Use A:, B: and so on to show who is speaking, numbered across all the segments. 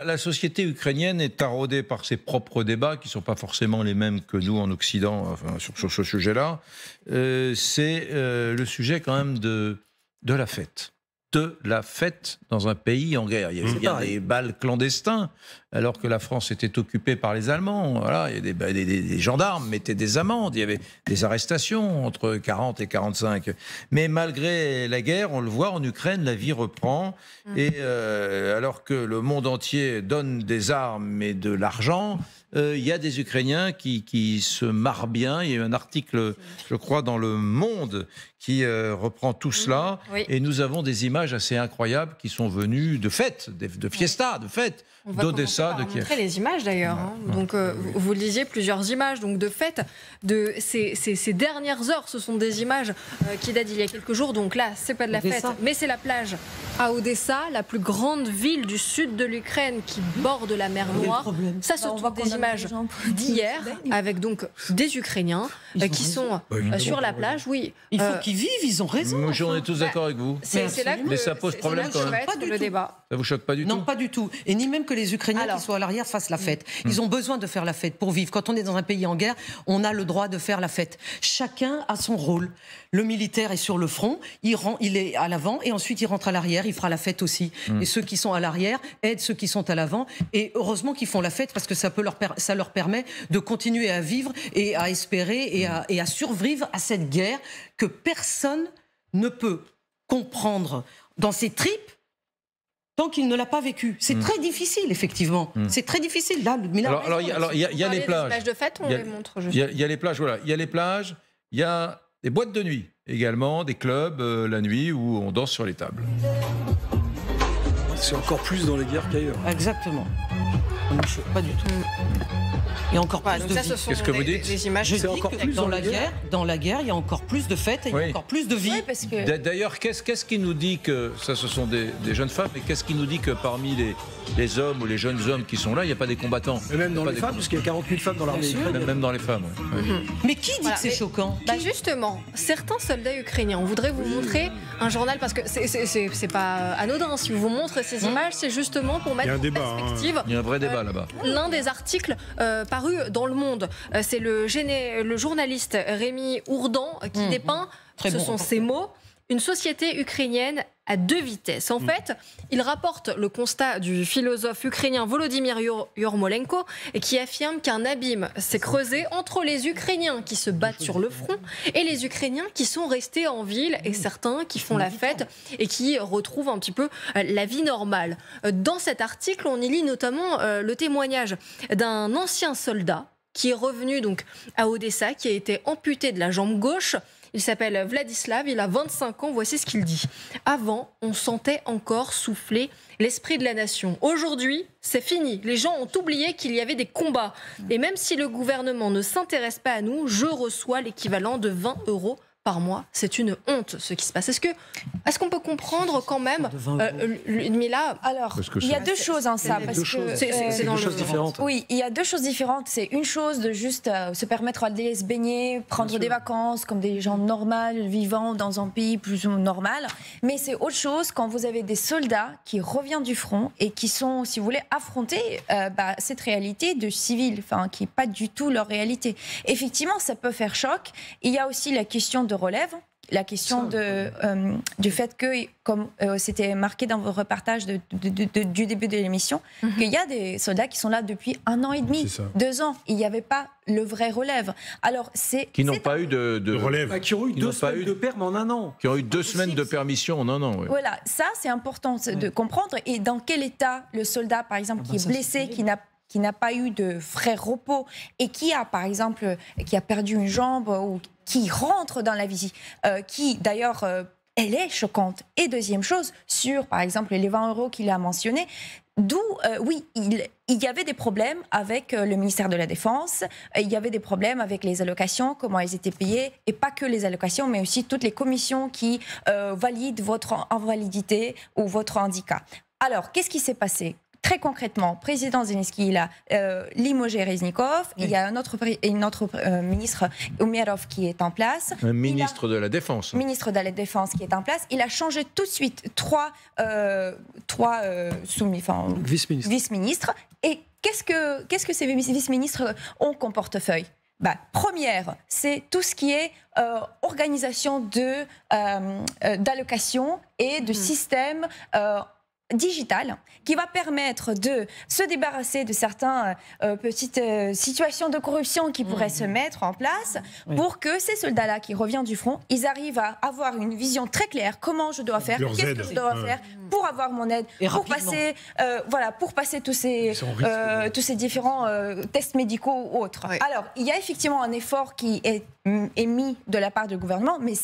A: La société ukrainienne est taraudée par ses propres débats, qui ne sont pas forcément les mêmes que nous en Occident, enfin, sur ce sujet-là. C'est le sujet quand même de la fête. De la fête dans un pays en guerre. Il y avait bien des bals clandestins, alors que la France était occupée par les Allemands. Voilà, il y a des gendarmes mettaient des amendes, il y avait des arrestations entre 40 et 45. Mais malgré la guerre, on le voit, en Ukraine, la vie reprend. Et alors que le monde entier donne des armes et de l'argent, il y a des Ukrainiens qui se marrent bien. Il y a eu un article, je crois, dans Le Monde qui reprend tout cela. Oui. Et nous avons des images assez incroyables qui sont venues de fêtes, de fiestas, de fêtes, d'Odessa, de Kiev.
B: On va montrer les images d'ailleurs. Donc, vous lisiez plusieurs images donc, de fêtes de ces dernières heures. Ce sont des images qui datent d'il y a quelques jours. Donc là, c'est pas de la fête, mais c'est la plage à Odessa, la plus grande ville du sud de l'Ukraine qui borde la mer Noire. Ça, ce sont des images d'hier avec donc des Ukrainiens qui sont sur la plage. Oui.
C: Il faut qu'ils vivent, ils ont raison.
A: Moi, on est tous d'accord avec vous.
B: C'est là que
A: mais ça pose problème quand même.
B: Pas du le débat.
A: Ça vous choque pas du tout?
C: Non, pas du tout. Et ni même que les Ukrainiens qui sont à l'arrière fassent la fête. Ils ont besoin de faire la fête pour vivre. Quand on est dans un pays en guerre, on a le droit de faire la fête. Chacun a son rôle. Le militaire est sur le front, il est à l'avant et ensuite il rentre à l'arrière, il fera la fête aussi. Et ceux qui sont à l'arrière aident ceux qui sont à l'avant. Et heureusement qu'ils font la fête parce que ça leur permet de continuer à vivre et à espérer et à survivre à cette guerre que personne ne peut comprendre dans ses tripes tant qu'il ne l'a pas vécu. C'est très difficile, effectivement. C'est très difficile. Là,
A: alors, il y a les plages.
B: Les images de fête, on les montre.
A: Il y a les plages, voilà. Il y a les plages, il y a des boîtes de nuit également, des clubs la nuit où on danse sur les tables.
D: C'est encore plus dans les guerres qu'ailleurs.
C: Exactement. Pas du tout. Il y a encore plus de vie.
A: Qu'est-ce que vous dites?
C: Je dis que dans la guerre, il y a encore plus de fêtes et il y a encore plus de vie.
B: Oui, parce que...
A: D'ailleurs, qu'est-ce qui nous dit que, ça ce sont des jeunes femmes, mais qu'est-ce qui nous dit que parmi les hommes ou les jeunes hommes qui sont là, il n'y a pas des combattants?
D: Et même dans les femmes, parce qu'il y a 40 000 femmes dans l'armée ukrainienne.
A: Même dans les femmes, oui.
C: Mais qui dit que c'est choquant?
B: Justement, certains soldats ukrainiens, on voudrait vous montrer un journal, parce que c'est pas anodin, si vous montre ces images, c'est justement pour mettre en perspective...
A: Il y a un vrai débat là-bas.
B: L'un des articles paru dans Le Monde, c'est le journaliste Rémi Ourdan qui dépeint, ce sont ses mots, une société ukrainienne à deux vitesses. En fait, il rapporte le constat du philosophe ukrainien Volodymyr Yormolenko qui affirme qu'un abîme s'est creusé entre les Ukrainiens qui se battent sur le front et les Ukrainiens qui sont restés en ville et certains qui font la fête et qui retrouvent un petit peu la vie normale. Dans cet article, on y lit notamment le témoignage d'un ancien soldat qui est revenu donc à Odessa, qui a été amputé de la jambe gauche. Il s'appelle Vladislav, il a 25 ans, voici ce qu'il dit. Avant, on sentait encore souffler l'esprit de la nation. Aujourd'hui, c'est fini. Les gens ont oublié qu'il y avait des combats. Et même si le gouvernement ne s'intéresse pas à nous, je reçois l'équivalent de 20 € par mois. C'est une honte ce qui se passe. Est-ce qu'on peut comprendre quand même, Ludmila?
E: Alors, il y a deux choses en ça. Parce que
D: c'est deux choses différentes.
E: Oui, il y a deux choses différentes. C'est une chose de juste se permettre d'aller se baigner, prendre des vacances comme des gens normaux, vivant dans un pays plus ou moins normal. Mais c'est autre chose quand vous avez des soldats qui reviennent du front et qui sont, si vous voulez, affronter cette réalité de civils, qui n'est pas du tout leur réalité. Effectivement, ça peut faire choc. Il y a aussi la question de relève, la question du fait que, comme c'était marqué dans vos reportages du début de l'émission, qu'il y a des soldats qui sont là depuis 1 an et demi, 2 ans. Il n'y avait pas le vrai relève. Alors,
A: qui n'ont pas eu de relève.
D: Qui ont eu 2 semaines de perm en 1 an.
A: Qui ont eu 2 semaines de permission en 1 an. Oui.
E: Voilà, ça c'est important de comprendre. Et dans quel état le soldat, par exemple, qui est blessé, qui n'a pas eu de vrai repos et qui a, par exemple, qui a perdu une jambe ou qui rentre dans la vie, qui d'ailleurs, elle est choquante. Et deuxième chose, sur, par exemple, les 20 € qu'il a mentionné, d'où, oui, il y avait des problèmes avec le ministère de la Défense, il y avait des problèmes avec les allocations, comment elles étaient payées, et pas que les allocations, mais aussi toutes les commissions qui valident votre invalidité ou votre handicap. Alors, qu'est-ce qui s'est passé ? très concrètement, président Zelensky, il a limogé Reznikov, il y a une autre ministre, Umerov, qui est en place.
A: Un ministre de la Défense.
E: Ministre de la Défense qui est en place. Il a changé tout de suite trois vice-ministres. Et qu'est-ce que ces vice-ministres ont comme portefeuille? Première, c'est tout ce qui est organisation d'allocation et de système digital qui va permettre de se débarrasser de certaines petites situations de corruption qui pourraient se mettre en place pour que ces soldats-là qui reviennent du front, ils arrivent à avoir une vision très claire, comment je dois faire, qu'est-ce que je dois faire pour avoir mon aide, pour passer tous ces différents tests médicaux ou autres. Alors, il y a effectivement un effort qui est mis de la part du gouvernement, mais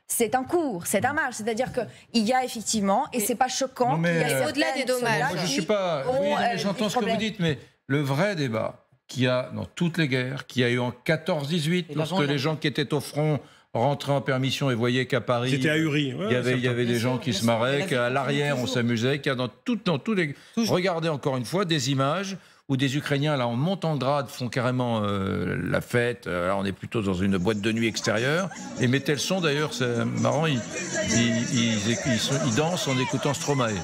E: c'est un cours, c'est un marge. C'est-à-dire qu'il y a effectivement, et c'est pas choquant,
B: au-delà des dommages.
A: Moi, je suis pas. Oui, mais j'entends ce que vous dites, mais le vrai débat qu'il y a dans toutes les guerres, qu'il y a eu en 14-18, lorsque les gens qui étaient au front rentraient en permission et voyaient qu'à Paris,
F: c'était ahuri.
A: Il y avait des gens qui se marraient, qu'à l'arrière on s'amusait, qu'il y a dans tous les. Regardez encore une fois des images où des Ukrainiens, là, en montant le grade, font carrément la fête. Là, on est plutôt dans une boîte de nuit extérieure. Et mettez le son, d'ailleurs, c'est marrant, ils dansent en écoutant Stromae.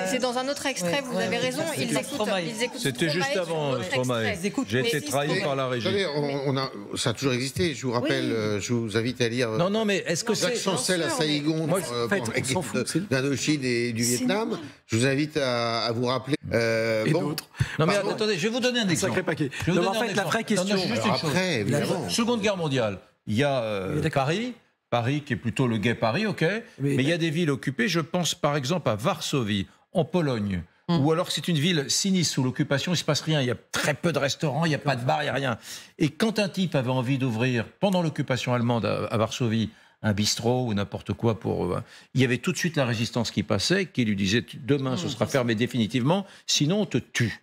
B: C'est dans un autre extrait, vous avez raison, ils écoutent.
A: C'était juste avant Stromae. J'ai été trahi par la régie.
G: Vous savez, ça a toujours existé. Je vous rappelle, je vous invite à lire.
A: Non, mais est-ce que
G: Jacques Chancel à Saïgon, d'Indochine et du Vietnam. Je vous invite à vous rappeler.
A: D'autres. Non, mais attendez, je vais vous donner un exemple.
D: Sacré paquet. Non, en fait, la vraie question.
G: Après, évidemment.
A: Seconde Guerre mondiale, il y a Paris qui est plutôt le gai Paris, ok, mais il y a des villes occupées, je pense par exemple à Varsovie, en Pologne, ou alors c'est une ville sinistre sous l'occupation, il ne se passe rien, il y a très peu de restaurants, il n'y a pas de bar, il n'y a rien. Et quand un type avait envie d'ouvrir, pendant l'occupation allemande à Varsovie, un bistrot ou n'importe quoi, il y avait tout de suite la résistance qui passait, qui lui disait « demain ce sera fermé définitivement, sinon on te tue ».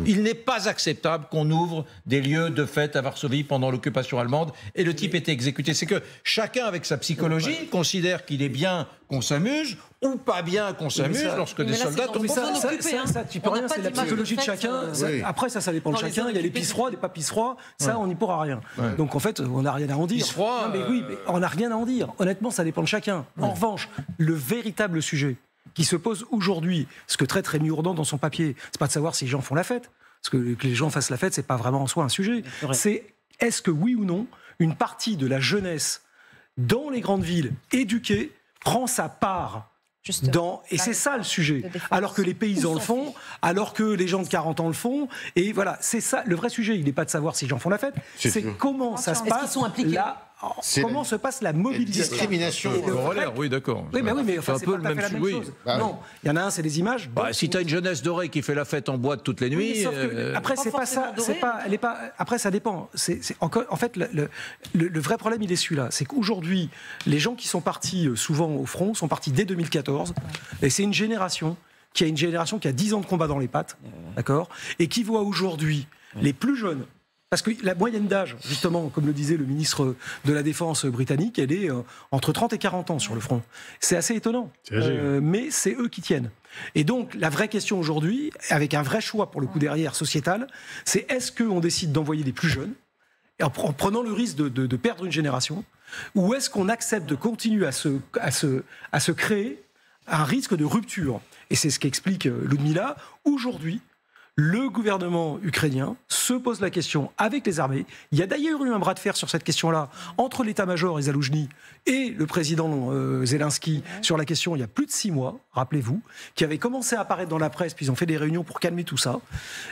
A: Il n'est pas acceptable qu'on ouvre des lieux de fête à Varsovie pendant l'occupation allemande et le type était exécuté. C'est que chacun, avec sa psychologie, considère qu'il est bien qu'on s'amuse ou pas bien qu'on s'amuse lorsque des soldats tombent.
D: Ça, tu peux rien, c'est la psychologie de chacun. Après, ça dépend de chacun. Il y a les pisse-froids, des pas pisse-froids. Ça, on n'y pourra rien. Donc, en fait, on n'a rien à en dire.
A: Pisse-froid,
D: mais on n'a rien à en dire. Honnêtement, ça dépend de chacun. En revanche, le véritable sujet qui se pose aujourd'hui, ce que traite Rémi Ourdan dans son papier, c'est pas de savoir si les gens font la fête, parce que les gens fassent la fête, c'est pas vraiment en soi un sujet. C'est est-ce que oui ou non, une partie de la jeunesse dans les grandes villes éduquée prend sa part et c'est ça le sujet. Alors que les paysans le font, alors que les gens de 40 ans le font, et voilà, c'est ça le vrai sujet. Il n'est pas de savoir si les gens font la fête, c'est comment ça se passe là. Comment se passe la mobilisation?
G: Discrimination.
A: Oui, d'accord.
D: Oui, mais enfin,
A: c'est un peu le même sujet.
D: Non, il y en a un, c'est les images.
A: Si tu as une jeunesse dorée qui fait la fête en boîte toutes les nuits.
D: Après, c'est pas ça. Après, ça dépend. En fait, le vrai problème, il est celui-là. C'est qu'aujourd'hui, les gens qui sont partis souvent au front sont partis dès 2014. Et c'est une génération qui a 10 ans de combat dans les pattes, d'accord, et qui voit aujourd'hui les plus jeunes. Parce que la moyenne d'âge, justement, comme le disait le ministre de la Défense britannique, elle est entre 30 et 40 ans sur le front. C'est assez étonnant, mais c'est eux qui tiennent. Et donc, la vraie question aujourd'hui, avec un vrai choix pour le coup derrière sociétal, c'est est-ce qu'on décide d'envoyer des plus jeunes, en prenant le risque de perdre une génération, ou est-ce qu'on accepte de continuer à se créer un risque de rupture? Et c'est ce qu'explique Ludmila. Aujourd'hui, le gouvernement ukrainien se pose la question avec les armées. Il y a d'ailleurs eu un bras de fer sur cette question-là entre l'état-major et Zaloujny et le président Zelensky sur la question il y a plus de 6 mois, rappelez-vous, qui avait commencé à apparaître dans la presse, puis ils ont fait des réunions pour calmer tout ça.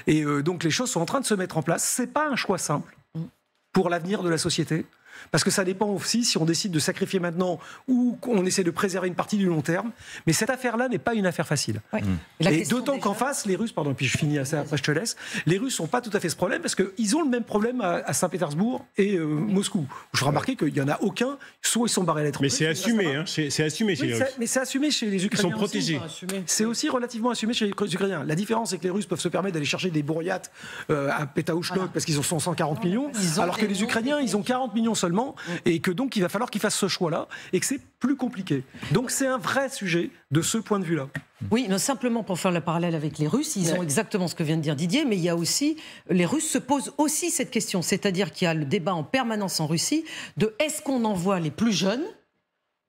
D: Et donc les choses sont en train de se mettre en place. C'est pas un choix simple pour l'avenir de la société. Parce que ça dépend aussi si on décide de sacrifier maintenant ou qu'on essaie de préserver une partie du long terme. Mais cette affaire-là n'est pas une affaire facile. Oui. Et d'autant qu'en face, les Russes, pardon, puis je finis après je te laisse, les Russes n'ont pas tout à fait ce problème parce qu'ils ont le même problème à Saint-Pétersbourg et Moscou. Je remarquais qu'il n'y en a aucun, soit ils sont barrés à l'être.
F: Mais c'est assumé, hein, c'est assumé chez les Russes.
D: Mais c'est assumé chez les Ukrainiens.
F: Ils sont protégés.
D: C'est aussi relativement assumé chez les Ukrainiens. La différence, c'est que les Russes peuvent se permettre d'aller chercher des bourriates à Pétaouchnok parce qu'ils en sont 140 millions, alors que les Ukrainiens, ils ont 40 millions seulement. seulement, et que donc il va falloir qu'ils fassent ce choix-là, et que c'est plus compliqué. Donc c'est un vrai sujet de ce point de vue-là.
C: Oui, mais simplement pour faire le parallèle avec les Russes, ils ont exactement ce que vient de dire Didier, mais il y a aussi, les Russes se posent aussi cette question, c'est-à-dire qu'il y a le débat en permanence en Russie de est-ce qu'on envoie les plus jeunes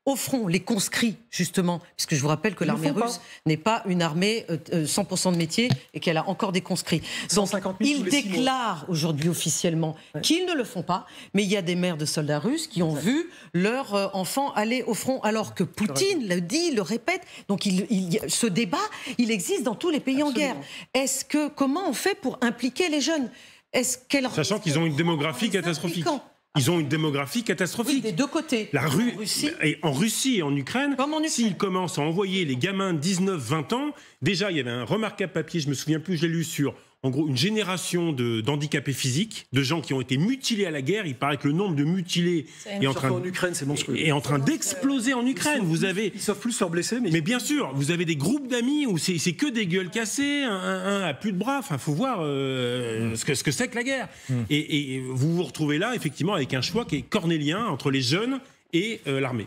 C: au front, les conscrits, justement, puisque je vous rappelle que l'armée russe n'est pas une armée 100% de métier et qu'elle a encore des conscrits. Donc, ils déclarent aujourd'hui officiellement qu'ils ne le font pas, mais il y a des mères de soldats russes qui ont vu leurs enfants aller au front, alors que Poutine le dit, le répète. Donc, ce débat, il existe dans tous les pays en guerre. Comment on fait pour impliquer les jeunes?
F: Sachant qu'ils ont une démographie catastrophique. Ils ont une démographie catastrophique.
C: Oui, des deux côtés.
F: En Russie et en Ukraine, s'ils commencent à envoyer les gamins de 19-20 ans, déjà, il y avait un remarquable papier, je me souviens plus, je l'ai lu sur, en gros, une génération d'handicapés physiques, de gens qui ont été mutilés à la guerre. Il paraît que le nombre de mutilés est en train d'exploser en Ukraine. Ils
D: savent plus se faire blesser.
F: Mais bien sûr, vous avez des groupes d'amis où c'est que des gueules cassées, un a plus de bras. Enfin, faut voir ce que c'est que la guerre. Et vous vous retrouvez là, effectivement, avec un choix qui est cornélien entre les jeunes et l'armée.